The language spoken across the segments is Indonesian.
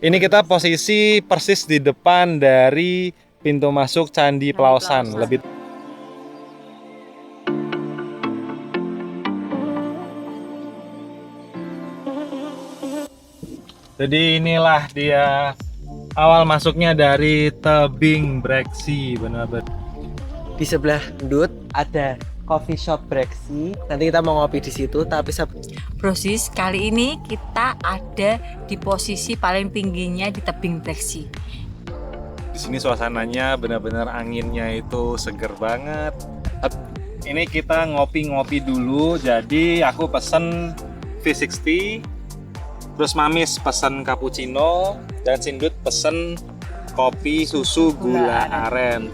Ini kita posisi persis di depan dari pintu masuk Candi Plaosan. Jadi inilah dia awal masuknya dari tebing Breksi, benar-benar. Di sebelah Ndut ada coffee shop Breksi. Nanti kita mau ngopi di situ. Tapi Brosis, kali ini kita ada di posisi paling tingginya di tebing Breksi. Di sini suasananya benar-benar anginnya itu seger banget. Ini kita ngopi-ngopi dulu. Jadi aku pesen V60, terus Mamis pesen cappuccino, dan Sindut pesen kopi susu gula aren.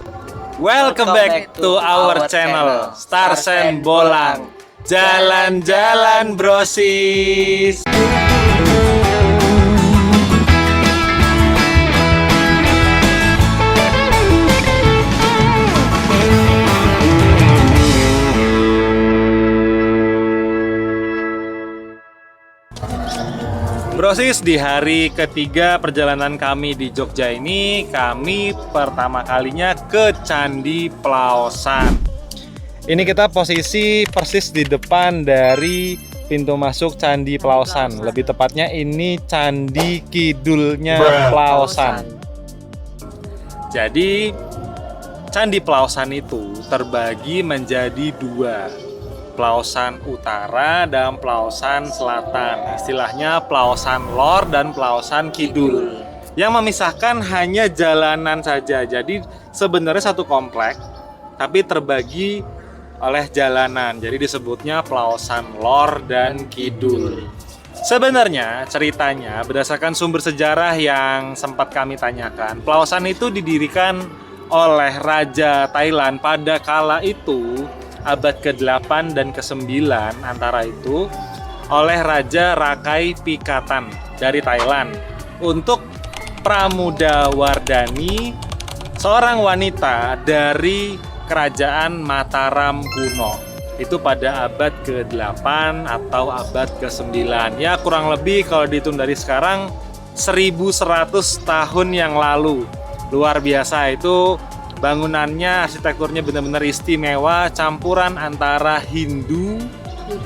Welcome back to our channel Stars and Bolang. Jalan-jalan brosis. Brosis, di hari ketiga perjalanan kami di Jogja ini, kami pertama kalinya ke Candi Plaosan. Ini kita posisi persis di depan dari pintu masuk Candi Plaosan. Lebih tepatnya ini Candi Kidulnya Plaosan. Jadi Candi Plaosan itu terbagi menjadi dua, Plaosan Utara dan Plaosan Selatan. Istilahnya Plaosan Lor dan Plaosan Kidul. Yang memisahkan hanya jalanan saja. Jadi sebenarnya satu komplek, tapi terbagi oleh jalanan. Jadi disebutnya Plaosan Lor dan Kidul. Sebenarnya ceritanya berdasarkan sumber sejarah yang sempat kami tanyakan, Plaosan itu didirikan oleh Raja Thailand pada kala itu, abad ke-8 dan ke-9 antara itu, oleh Raja Rakai Pikatan dari Thailand untuk Pramudawardhani, seorang wanita dari Kerajaan Mataram kuno. Itu pada abad ke-8 atau abad ke-9. Ya kurang lebih kalau dihitung dari sekarang 1100 tahun yang lalu. Luar biasa itu. Bangunannya, arsitekturnya benar-benar istimewa, campuran antara Hindu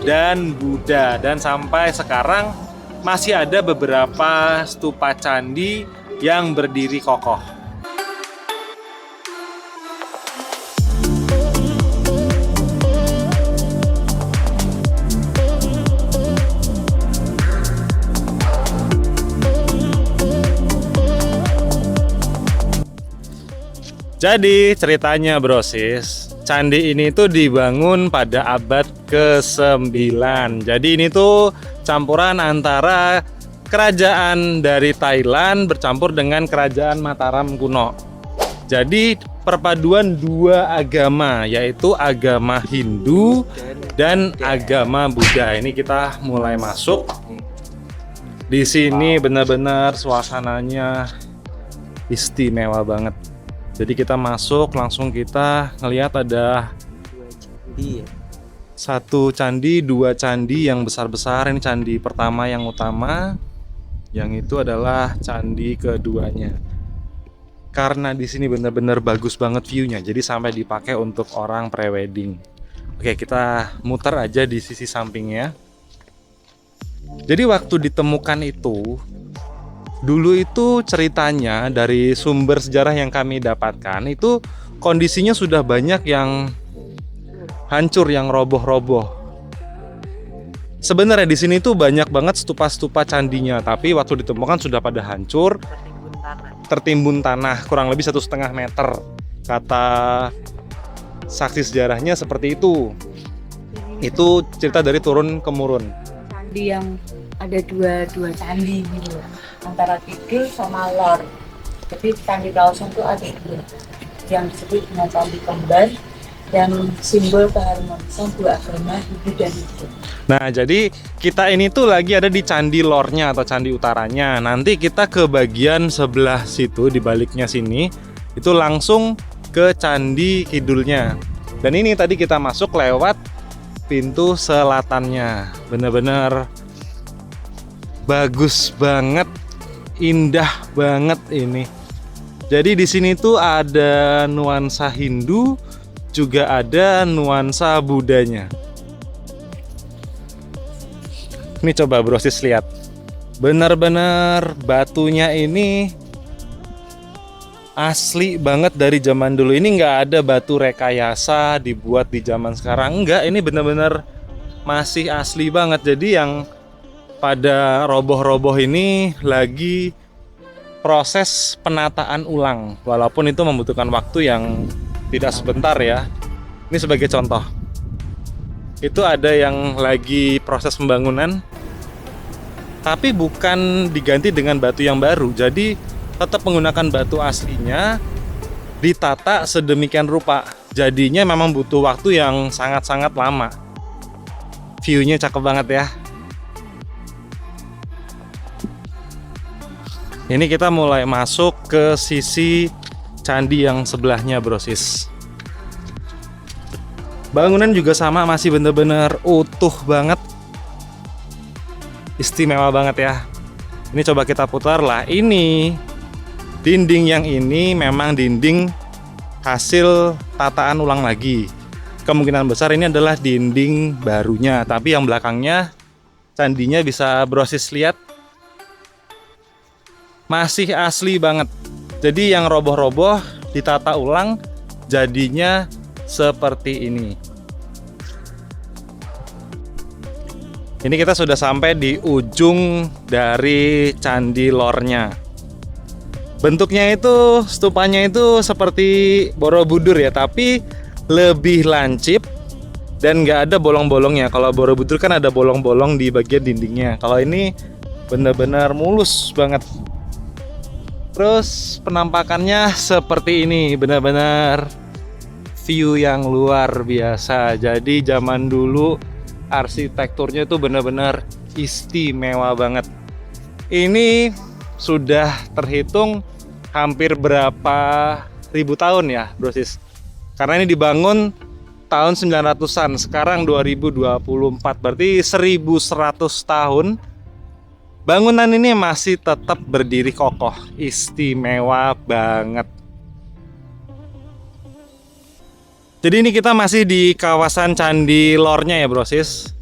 dan Buddha. Dan sampai sekarang masih ada beberapa stupa candi yang berdiri kokoh. Jadi ceritanya brosis, candi ini tuh dibangun pada abad ke-9. Jadi ini tuh campuran antara kerajaan dari Thailand bercampur dengan kerajaan Mataram kuno. Jadi perpaduan dua agama, yaitu agama Hindu dan agama Buddha. Ini kita mulai masuk. Di sini benar-benar suasananya istimewa banget. Jadi kita masuk, langsung kita ngelihat ada satu candi, dua candi yang besar-besar. Ini candi pertama yang utama, yang itu adalah candi keduanya. Karena di sini benar-benar bagus banget view-nya, jadi sampai dipakai untuk orang prewedding. Oke, kita muter aja di sisi sampingnya. Jadi waktu ditemukan itu, dulu itu ceritanya dari sumber sejarah yang kami dapatkan itu kondisinya sudah banyak yang hancur, yang roboh-roboh. Sebenarnya di sini tuh banyak banget stupa-stupa candinya, tapi waktu ditemukan sudah pada hancur, tertimbun tanah kurang lebih 1,5 meter. Kata saksi sejarahnya seperti itu. Itu cerita dari turun temurun. Candi yang ada dua candi gitu, antara Kidul sama Lor. Jadi Candi Plaosan itu ada dua, yang disebut dengan candi kembar, yang simbol keharmonisan dua agama Hindu dan Buddha. Nah, jadi kita ini tuh lagi ada di candi lornya atau candi utaranya. Nanti kita ke bagian sebelah situ, di baliknya sini, itu langsung ke candi kidulnya. Dan ini tadi kita masuk lewat pintu selatannya. Bener-bener bagus banget indah banget ini. Jadi di sini tuh ada nuansa Hindu, juga ada nuansa Budanya. Ini coba Brosis lihat. Bener-bener batunya ini asli banget dari zaman dulu. Ini nggak ada batu rekayasa dibuat di zaman sekarang. Enggak, ini bener-bener masih asli banget. Jadi yang pada roboh-roboh ini lagi proses penataan ulang. Walaupun itu membutuhkan waktu yang tidak sebentar ya. Ini sebagai contoh. Itu ada yang lagi proses pembangunan, tapi bukan diganti dengan batu yang baru. Jadi tetap menggunakan batu aslinya, ditata sedemikian rupa. Jadinya memang butuh waktu yang sangat-sangat lama. View-nya cakep banget ya. Ini kita mulai masuk ke sisi candi yang sebelahnya, Brosis. Bangunan juga sama, masih bener-bener utuh banget. Istimewa banget ya. Ini coba kita putar lah. Ini dinding yang ini memang dinding hasil tataan ulang lagi. Kemungkinan besar ini adalah dinding barunya, tapi yang belakangnya candinya bisa Brosis lihat masih asli banget. Jadi yang roboh-roboh ditata ulang jadinya seperti ini. Ini kita sudah sampai di ujung dari candi lornya. Bentuknya itu, stupanya itu seperti Borobudur ya, tapi lebih lancip dan nggak ada bolong-bolongnya. Kalau Borobudur kan ada bolong-bolong di bagian dindingnya. Kalau ini benar-benar mulus banget. Terus penampakannya seperti ini, benar-benar view yang luar biasa. Jadi zaman dulu arsitekturnya itu benar-benar istimewa banget. Ini sudah terhitung hampir berapa ribu tahun ya, Brosis? Karena ini dibangun tahun 900-an, sekarang 2024, berarti 1100 tahun. Bangunan ini masih tetap berdiri kokoh, istimewa banget. Jadi ini kita masih di kawasan Candi Lornya ya, Brosis.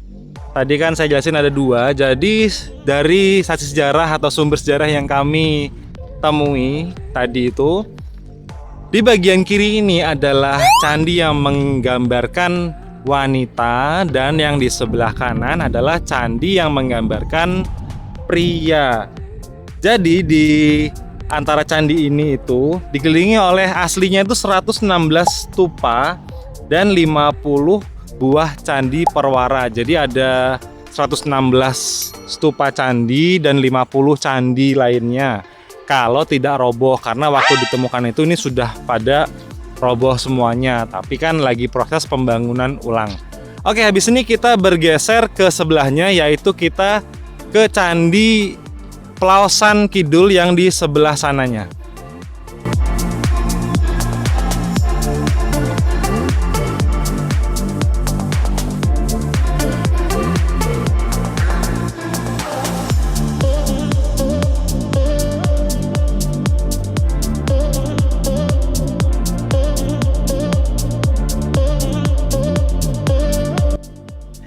Tadi kan saya jelasin ada dua. Jadi dari saksi sejarah atau sumber sejarah yang kami temui tadi itu, di bagian kiri ini adalah candi yang menggambarkan wanita, dan yang di sebelah kanan adalah candi yang menggambarkan pria. Jadi di antara candi ini itu dikelilingi oleh aslinya itu 116 stupa dan 50 buah candi perwara. Jadi ada 116 stupa candi dan 50 candi lainnya. Kalau tidak roboh, karena waktu ditemukan itu ini sudah pada roboh semuanya, tapi kan lagi proses pembangunan ulang. Oke, habis ini kita bergeser ke sebelahnya, yaitu kita ke Candi Plaosan Kidul yang di sebelah sananya.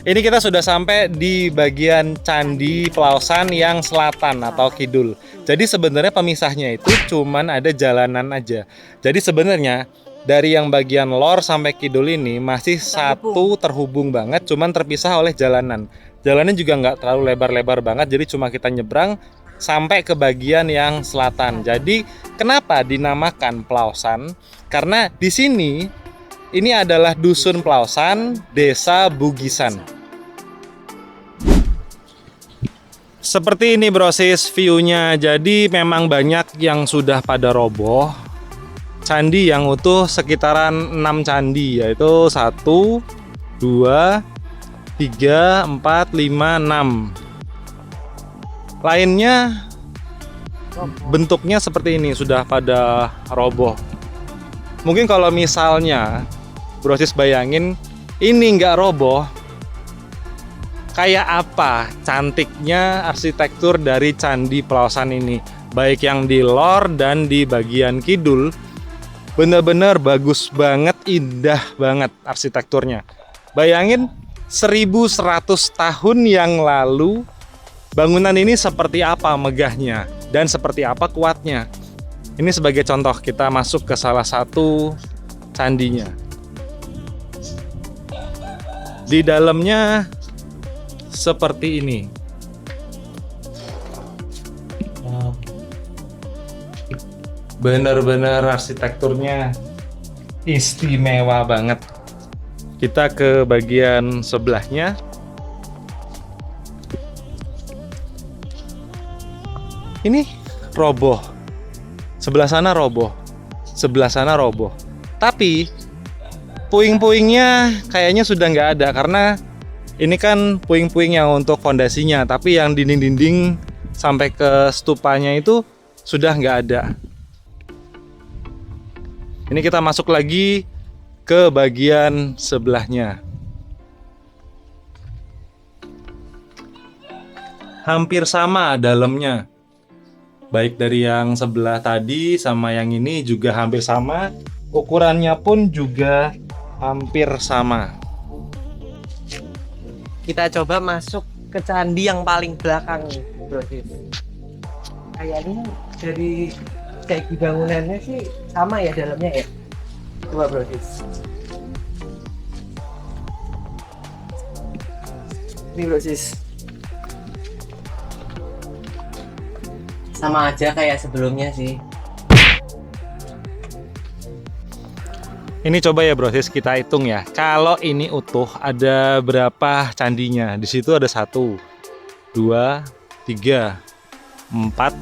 Ini kita sudah sampai di bagian Candi Plaosan yang selatan atau kidul. Jadi sebenarnya pemisahnya itu cuman ada jalanan aja. Jadi sebenarnya dari yang bagian lor sampai kidul ini masih satu terhubung banget, cuman terpisah oleh jalanan. Jalannya juga nggak terlalu lebar-lebar banget, jadi cuma kita nyebrang sampai ke bagian yang selatan. Jadi kenapa dinamakan Plaosan? Karena di sini ini adalah Dusun Plaosan, Desa Bugisan. Seperti ini, Brosis, view-nya. Jadi memang banyak yang sudah pada roboh. Candi yang utuh sekitaran 6 candi, yaitu 1, 2, 3, 4, 5, 6. Lainnya bentuknya seperti ini, sudah pada roboh. Mungkin kalau misalnya Brosis bayangin ini nggak roboh, kayak apa cantiknya arsitektur dari Candi Plaosan ini. baik yang di lor dan di bagian kidul, bener-bener bagus banget, indah banget arsitekturnya. Bayangin 1100 tahun yang lalu bangunan ini seperti apa megahnya dan seperti apa kuatnya. Ini sebagai contoh, kita masuk ke salah satu candinya. Di dalamnya seperti ini. Bener-bener arsitekturnya istimewa banget. Kita ke bagian sebelahnya. Ini roboh. Sebelah sana roboh. Sebelah sana roboh. Tapi puing-puingnya kayaknya sudah nggak ada karena ini kan puing-puing yang untuk fondasinya, tapi yang dinding-dinding sampai ke stupanya itu sudah nggak ada. Ini kita masuk lagi ke bagian sebelahnya. Hampir sama dalamnya. Baik dari yang sebelah tadi sama yang ini juga hampir sama. Ukurannya pun juga hampir sama. Kita coba masuk ke candi yang paling belakang nih, Bro Sis. Kayaknya dari segi bangunannya sih sama ya dalamnya ya. Coba Bro Sis. Ini Bro Sis. Sama aja kayak sebelumnya sih. Ini coba ya Bro Sis, kita hitung ya. Kalau ini utuh ada berapa candinya? Di situ ada 1, 2, 3, 4,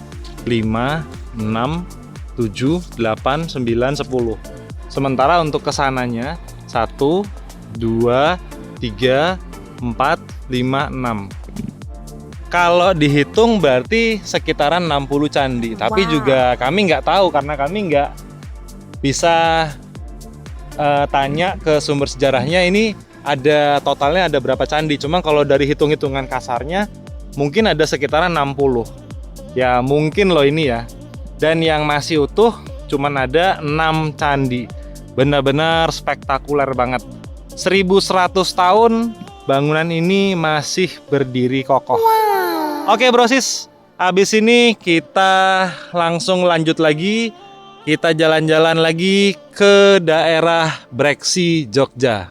5, 6, 7, 8, 9, 10. Sementara untuk kesananya 1, 2, 3, 4, 5, 6. Kalau dihitung berarti sekitaran 60 candi. Tapi juga kami nggak tahu karena kami nggak bisa tanya ke sumber sejarahnya ini ada totalnya ada berapa candi. Cuma kalau dari hitung-hitungan kasarnya mungkin ada sekitaran 60. Ya mungkin loh ini ya. Dan yang masih utuh cuman ada 6 candi. Benar-benar spektakuler banget. 1100 tahun bangunan ini masih berdiri kokoh. Oke Bro Sis, habis ini kita langsung lanjut lagi. Kita jalan-jalan lagi ke daerah Breksi, Jogja.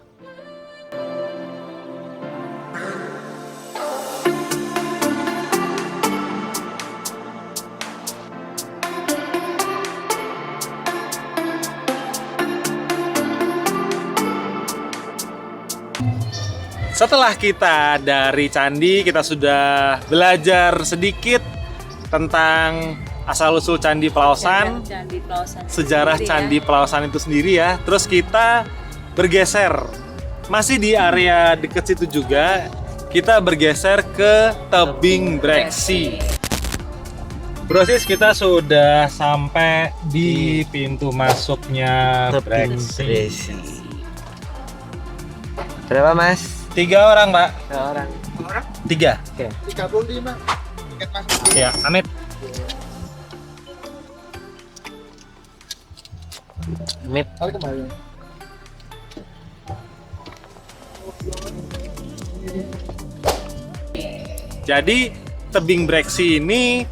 Setelah kita dari candi, kita sudah belajar sedikit tentang asal-usul Candi Pelausan, sejarah Candi Pelausan itu sendiri ya. Terus kita bergeser, masih di area deket situ juga, kita bergeser ke Tebing Breksi. Bro Sis, kita sudah sampai di pintu masuknya Breksi. Berapa Mas? 3 orang Pak. 3 orang. 3. Oke. 35 tiket masuk. Ya, Amit. Amit. Kali kembali. Jadi Tebing Breksi ini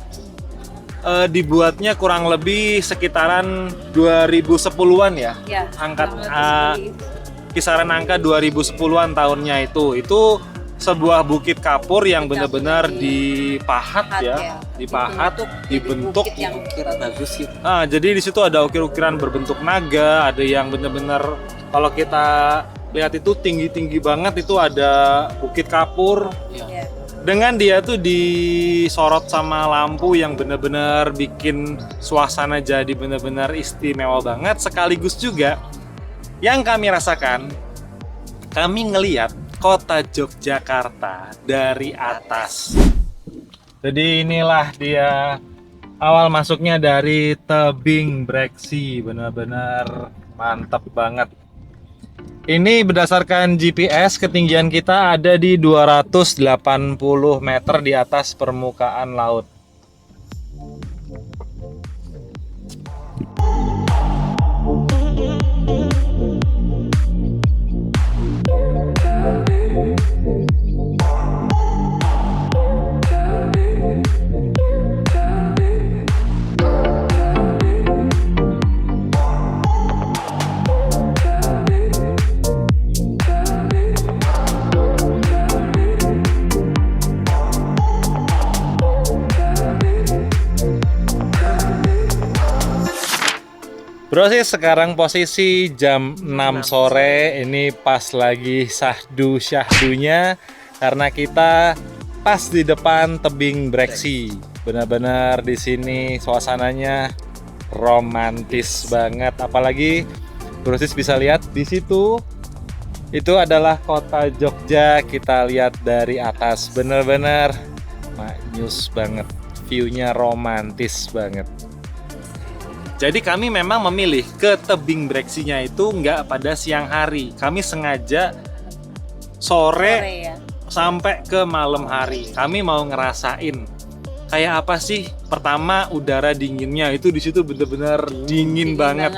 dibuatnya kurang lebih sekitaran 2010-an ya. Ya, Angkat kurang lebih. kisaran angka 2010-an tahunnya itu. Itu sebuah bukit kapur yang benar-benar dipahat ya, dipahat, dibentuk. Bukit yang Bagus sih. Jadi di situ ada ukir-ukiran berbentuk naga, ada yang benar-benar kalau kita lihat itu tinggi-tinggi banget, itu ada bukit kapur. ya. Dengan dia tuh disorot sama lampu yang benar-benar bikin suasana jadi benar-benar istimewa banget. Sekaligus juga yang kami rasakan, kami ngeliat kota Yogyakarta dari atas. Jadi inilah dia awal masuknya dari Tebing Breksi, benar-benar mantap banget. Ini berdasarkan GPS ketinggian kita ada di 280 meter di atas permukaan laut. Bro sih sekarang posisi jam 6 sore, ini pas lagi syahdu-syahdunya karena kita pas di depan tebing Breksi. Benar-benar di sini suasananya romantis banget, apalagi Bro Sis bisa lihat di situ itu adalah kota Jogja, kita lihat dari atas, benar-benar maknyus banget, view-nya romantis banget. Jadi kami memang memilih ke tebing Breksinya itu nggak pada siang hari. Kami sengaja sore ya. sampai ke malam hari. Kami mau ngerasain kayak apa sih. Pertama udara dinginnya itu di situ bener-bener dingin banget.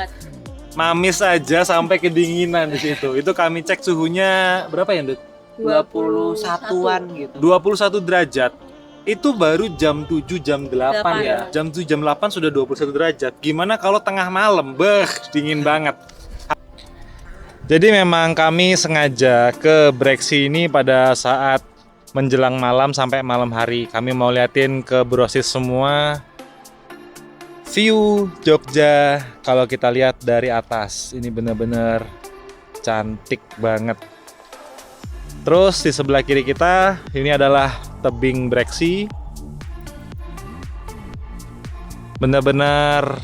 Mamis aja sampai kedinginan di situ. Itu kami cek suhunya berapa ya, Dut? 21-an gitu. 21 derajat. Itu baru jam 7 jam 8 ya. Jam 7 jam 8 sudah 21 derajat. Gimana kalau tengah malam? Beuh, dingin banget. Jadi memang kami sengaja ke Breksi ini pada saat menjelang malam sampai malam hari. Kami mau liatin ke Brosis semua view Jogja kalau kita lihat dari atas. Ini bener-bener cantik banget. Terus di sebelah kiri kita ini adalah tebing Breksi. Benar-benar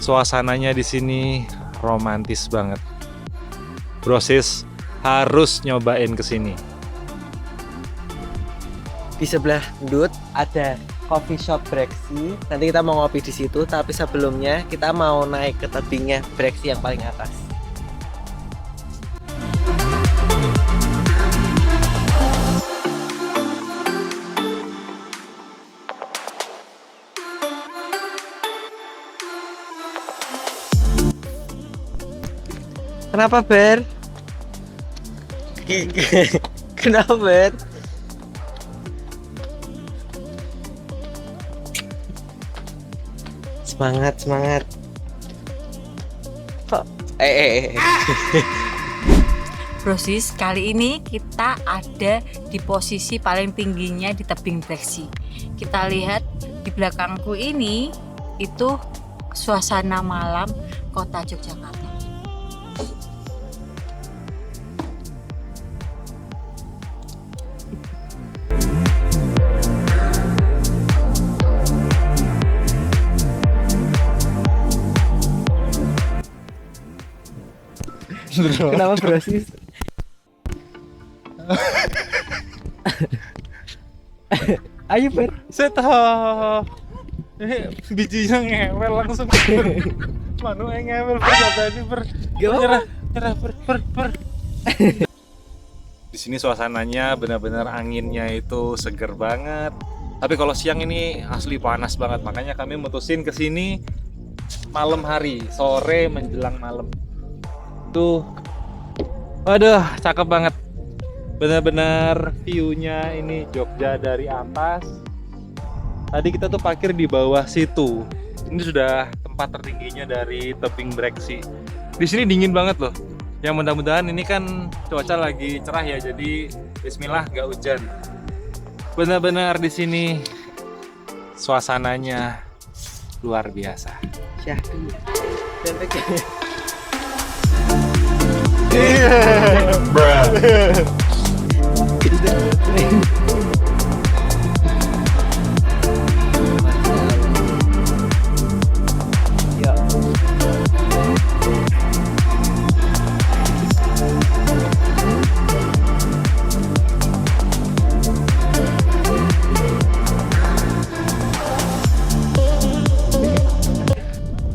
suasananya di sini romantis banget. Brosis harus nyobain ke sini. Di sebelah Dut ada coffee shop Breksi. Nanti kita mau ngopi di situ, tapi sebelumnya kita mau naik ke tebingnya Breksi yang paling atas. Kenapa, Ber? Kenapa, Ber? Semangat, semangat. Kok? Brosis, kali ini kita ada di posisi paling tingginya di tebing Breksi. Kita lihat di belakangku ini itu suasana malam kota Yogyakarta. Kenapa, Brosis? Ayo, Ber. Setah. Bijinya ngewel langsung. Manu ngewel tadi nyerah ber. Di sini suasananya benar-benar anginnya itu seger banget. Tapi kalau siang ini asli panas banget. Makanya kami mutusin ke sini malam hari, sore menjelang malam. Tuh. Waduh, cakep banget. Benar-benar view-nya ini Jogja dari atas. Tadi kita tuh parkir di bawah situ. Ini sudah tempat tertingginya dari tebing Breksi. Di sini dingin banget loh. Ya mudah-mudahan ini kan cuaca lagi cerah ya, jadi bismillah nggak hujan. Benar-benar di sini suasananya luar biasa. Syahdu. Ya.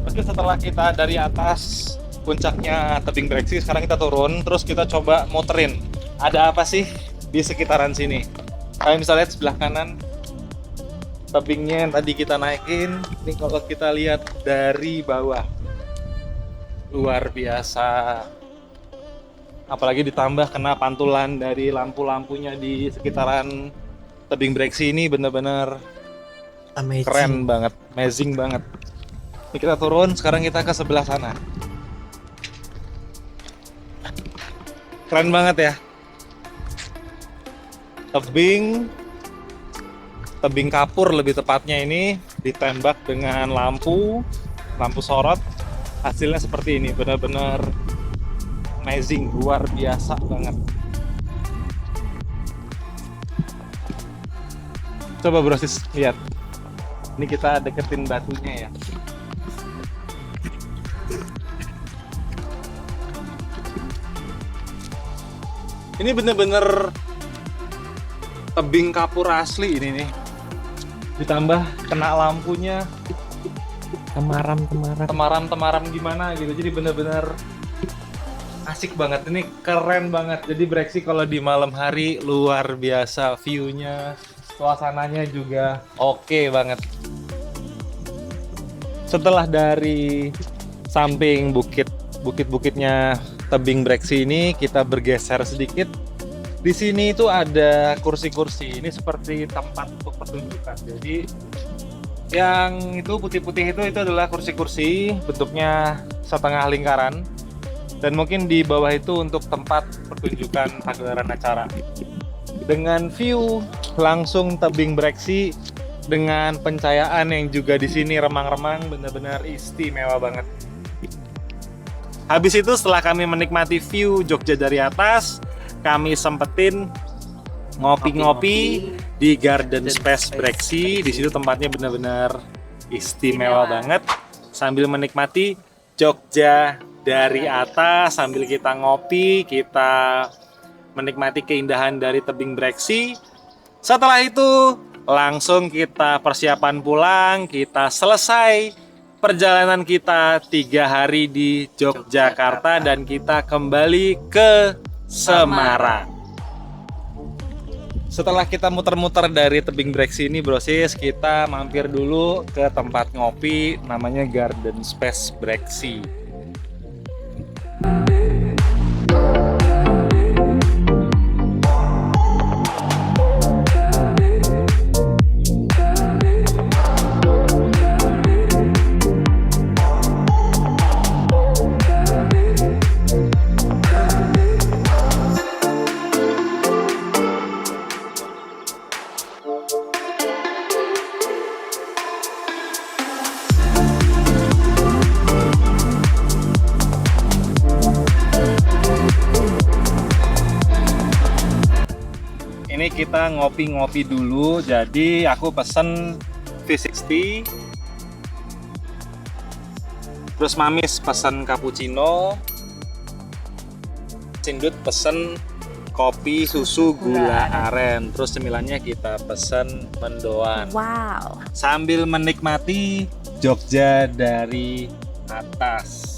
Oke, setelah kita dari atas puncaknya tebing Breksi, sekarang kita turun, terus kita coba muterin. Ada apa sih di sekitaran sini? Kalian bisa lihat sebelah kanan tebingnya yang tadi kita naikin. Ini kalau kita lihat dari bawah, luar biasa. Apalagi ditambah kena pantulan dari lampu-lampunya di sekitaran tebing Breksi ini, bener-bener keren banget, amazing banget. Ini kita turun, sekarang kita ke sebelah sana. Keren banget ya. Tebing kapur lebih tepatnya ini ditembak dengan lampu. lampu sorot, hasilnya seperti ini. Benar-benar amazing, luar biasa banget. Coba Bro Sis lihat. Ini kita deketin batunya ya. Ini bener-bener tebing kapur asli ini nih. Ditambah kena lampunya temaram gimana gitu. Jadi bener-bener asik banget. Ini keren banget. Jadi Breksi kalau di malam hari luar biasa view-nya, suasananya juga oke banget. Setelah dari samping bukit-bukitnya tebing Breksi ini, kita bergeser sedikit. Di sini itu ada kursi-kursi. Ini seperti tempat untuk pertunjukan. Jadi yang itu putih-putih itu adalah kursi-kursi, bentuknya setengah lingkaran. Dan mungkin di bawah itu untuk tempat pertunjukan pagelaran acara. Dengan view langsung tebing Breksi dengan pencahayaan yang juga di sini remang-remang, benar-benar istimewa banget. Habis itu setelah kami menikmati view Jogja dari atas, kami sempetin ngopi-ngopi di Garden Space Breksi. Di situ tempatnya benar-benar istimewa banget. Sambil menikmati Jogja dari atas, sambil kita ngopi, kita menikmati keindahan dari tebing Breksi. Setelah itu langsung kita persiapan pulang. Kita selesai perjalanan kita 3 hari di Yogyakarta dan kita kembali ke Semarang. Setelah kita muter-muter dari tebing Breksi ini Bro Sis, kita mampir dulu ke tempat ngopi namanya Garden Space Breksi. Ini kita ngopi-ngopi dulu, jadi aku pesen V60, terus Mamis pesen cappuccino, Cindut pesen kopi susu gula aren, terus cemilannya kita pesen mendoan. Wow. Sambil menikmati Jogja dari atas.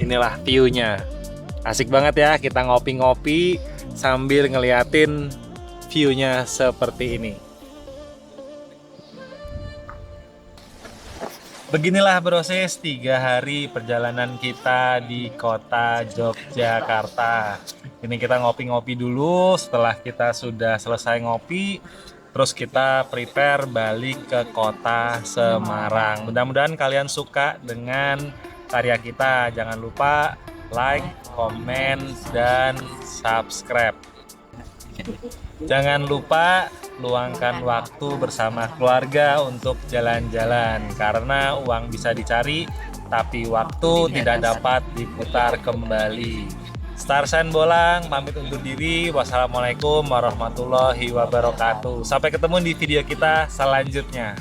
Inilah view-nya. Asik banget ya, kita ngopi-ngopi sambil ngeliatin view-nya seperti ini. Beginilah proses 3 hari perjalanan kita di kota Yogyakarta. Ini kita ngopi-ngopi dulu. Setelah kita sudah selesai ngopi, terus kita prepare balik ke kota Semarang. Mudah-mudahan kalian suka dengan karya kita. Jangan lupa like, komen, dan subscribe. Jangan lupa luangkan waktu bersama keluarga untuk jalan-jalan, karena uang bisa dicari tapi waktu tidak dapat diputar kembali. Starshine Bolang pamit undur diri. Wassalamualaikum warahmatullahi wabarakatuh. Sampai ketemu di video kita selanjutnya.